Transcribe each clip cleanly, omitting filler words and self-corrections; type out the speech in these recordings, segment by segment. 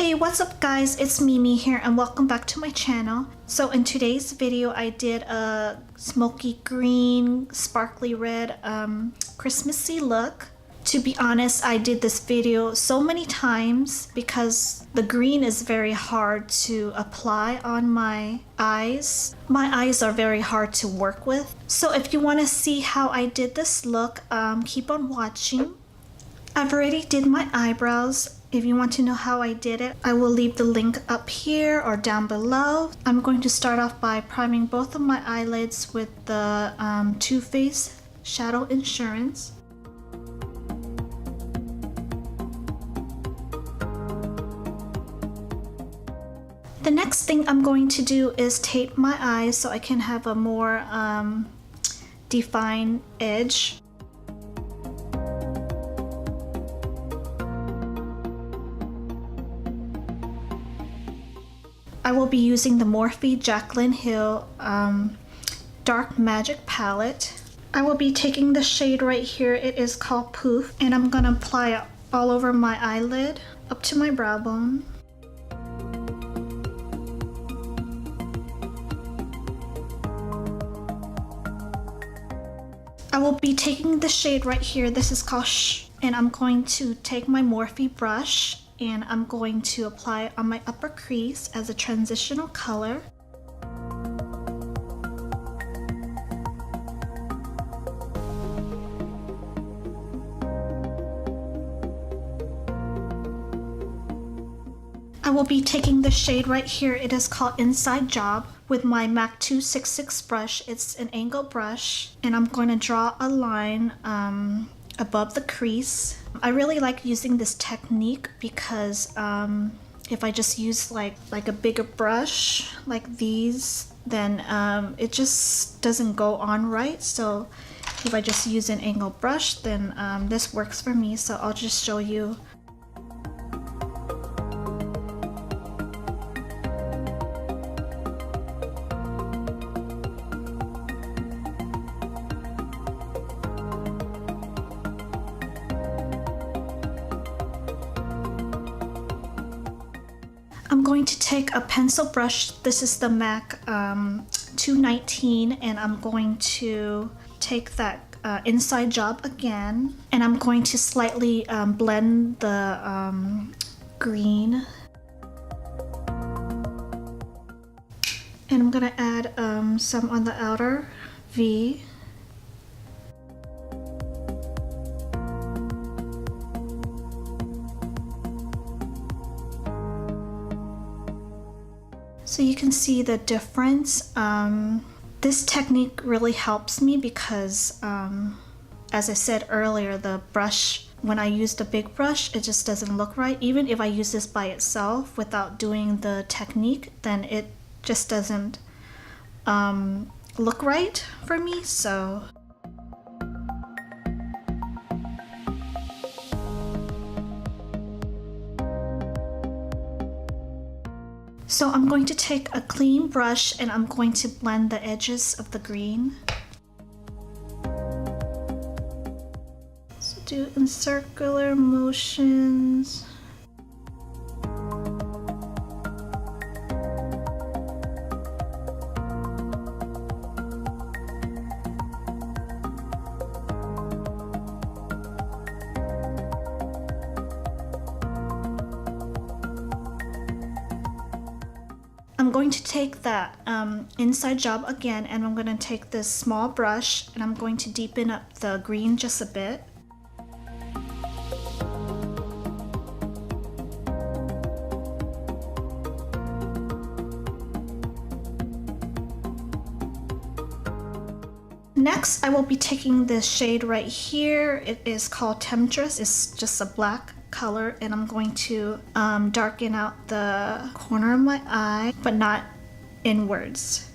Hey, what's up guys, it's Mimi here and welcome back to my channel. So in today's video I did a smoky green sparkly red Christmassy look. To be honest, I did this video so many times because the green is very hard to apply on my eyes. My eyes are very hard to work with. So if you want to see how I did this look, keep on watching. I've already did my eyebrows. If you want to know how I did it, I will leave the link up here or down below. I'm going to start off by priming both of my eyelids with the Too Faced Shadow Insurance. The next thing I'm going to do is tape my eyes so I can have a more defined edge. I will be using the Morphe Jaclyn Hill Dark Magic palette. I will be taking the shade right here. It is called Poof, and I'm gonna apply it all over my eyelid up to my brow bone. I will be taking the shade right here. This is called Shh, and I'm going to take my Morphe brush and I'm going to apply it on my upper crease as a transitional color. I will be taking the shade right here. It is called Inside Job with my MAC 266 brush. It's an angle brush, and I'm going to draw a line above the crease. I really like using this technique because if I just use like a bigger brush like these, then it just doesn't go on right. So if I just use an angle brush, then this works for me. So I'll just show you. I'm going to take a pencil brush. This is the MAC 219, and I'm going to take that Inside Job again, and I'm going to slightly blend the green, and I'm gonna add some on the outer V. So you can see the difference. This technique really helps me because, as I said earlier, the brush, when I use the big brush, it just doesn't look right. Even if I use this by itself without doing the technique, then it just doesn't look right for me. So I'm going to take a clean brush and I'm going to blend the edges of the green. So do in circular motions. I'm going to take that Inside Job again, and I'm going to take this small brush and I'm going to deepen up the green just a bit. Next, I will be taking this shade right here. It is called Temptress. It's just a black color, and I'm going to darken out the corner of my eye, but not inwards.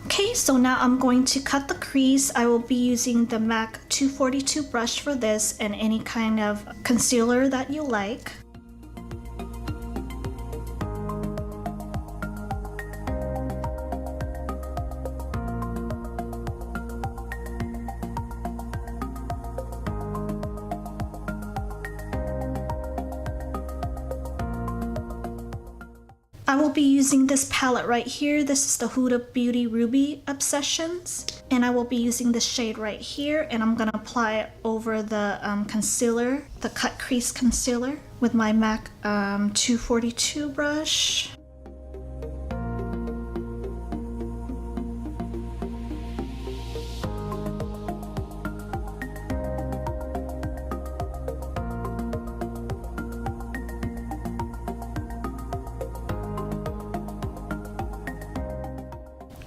Okay, so now I'm going to cut the crease. I will be using the MAC 242 brush for this, and any kind of concealer that you like. I will be using this palette right here. This is the Huda Beauty Ruby Obsessions. And I will be using this shade right here. And I'm going to apply it over the concealer, the cut crease concealer with my MAC 242 brush.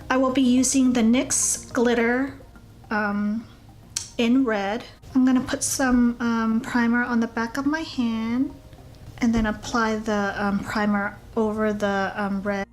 I will be using the NYX Glitter in red. I'm going to put some primer on the back of my hand and then apply the primer over the red.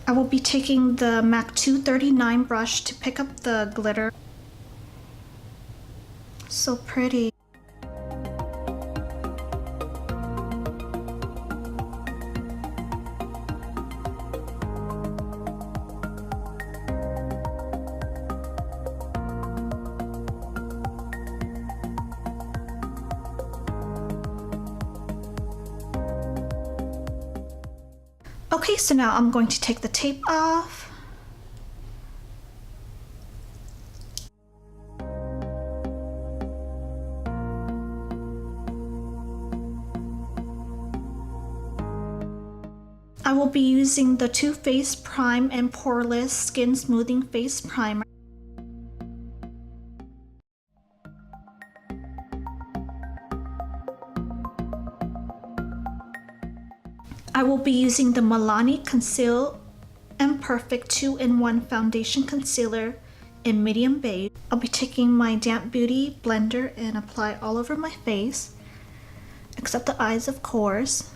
I will be taking the MAC 239 brush to pick up the glitter. So pretty. Okay, so now I'm going to take the tape off. I will be using the Too Faced Prime and Poreless Skin Smoothing Face Primer. I will be using the Milani Conceal and Perfect 2-in-1 Foundation Concealer in medium beige. I'll be taking my Damp Beauty blender and apply all over my face, except the eyes, of course.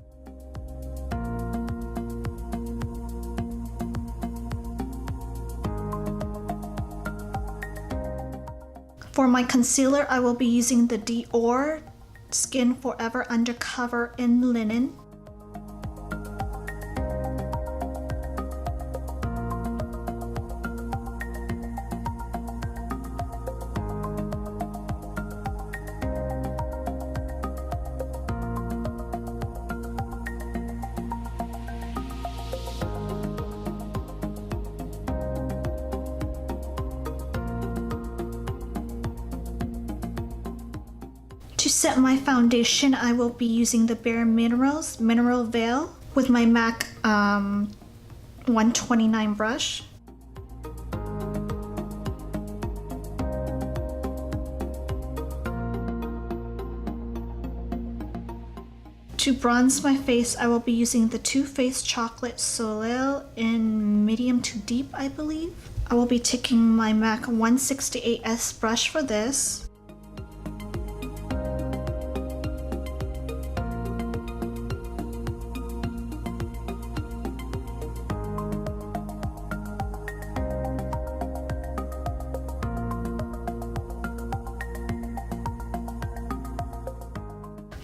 For my concealer, I will be using the Dior Skin Forever Undercover in Linen. To set my foundation, I will be using the BareMinerals Mineral Veil with my MAC 129 brush. To bronze my face, I will be using the Too Faced Chocolate Soleil in medium to deep, I believe. I will be taking my MAC 168S brush for this.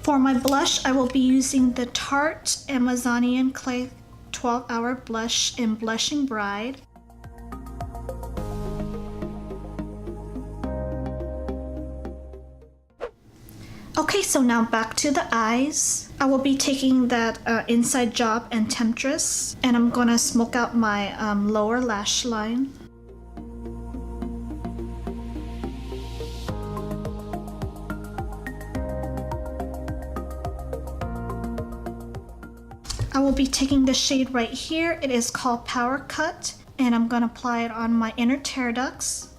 For my blush, I will be using the Tarte Amazonian Clay 12-Hour Blush in Blushing Bride. Okay, so now back to the eyes. I will be taking that Inside Job and Temptress, and I'm gonna smoke out my lower lash line. I will be taking the shade right here. It is called Power Cut, and I'm gonna apply it on my inner tear ducts.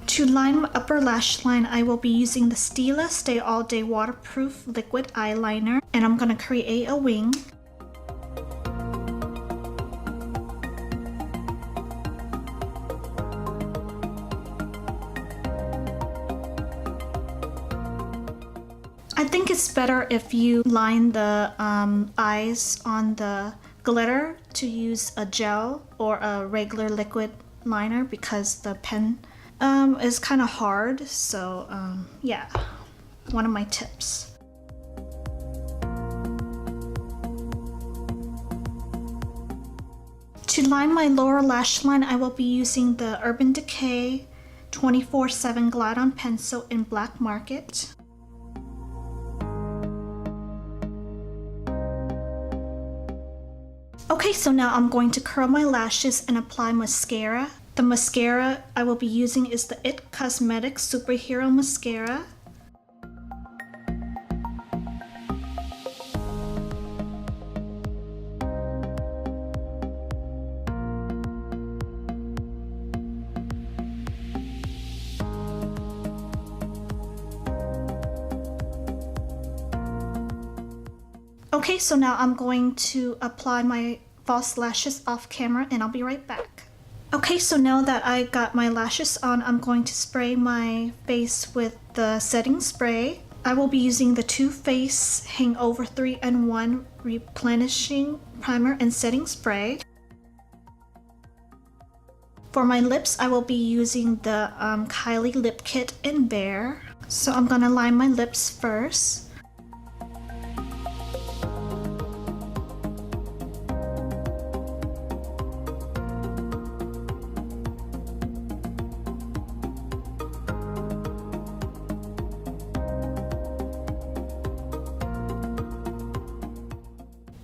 To line my upper lash line, I will be using the Stila Stay All Day Waterproof Liquid Eyeliner, and I'm gonna create a wing. I think it's better if you line the eyes on the glitter to use a gel or a regular liquid liner, because the pen is kind of hard. So yeah, one of my tips. To line my lower lash line, I will be using the Urban Decay 24/7 Glide On Pencil in Black Market. Okay, so now I'm going to curl my lashes and apply mascara. The mascara I will be using is the IT Cosmetics Superhero Mascara. Okay, so now I'm going to apply my false lashes off camera and I'll be right back. Okay, so now that I got my lashes on, I'm going to spray my face with the setting spray. I will be using the Too Faced Hangover 3-in-1 Replenishing Primer and Setting Spray. For my lips, I will be using the Kylie Lip Kit in Bare. So I'm gonna line my lips first.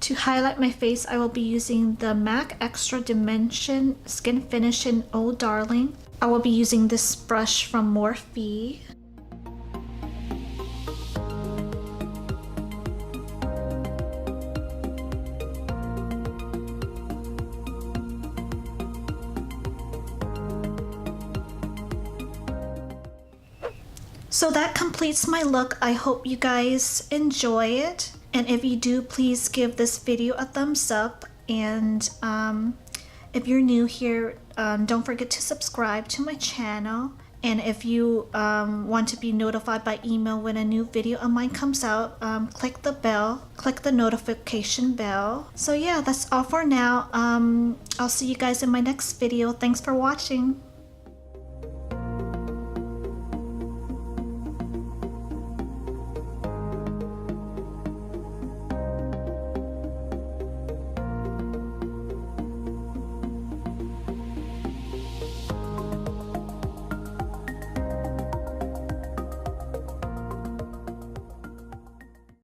To highlight my face, I will be using the MAC Extra Dimension Skin Finish in Oh Darling. I will be using this brush from Morphe. So that completes my look. I hope you guys enjoy it. And if you do, please give this video a thumbs up. And if you're new here, don't forget to subscribe to my channel. And if you want to be notified by email when a new video of mine comes out, click the bell, click the notification bell. So yeah, that's all for now. I'll see you guys in my next video. Thanks for watching.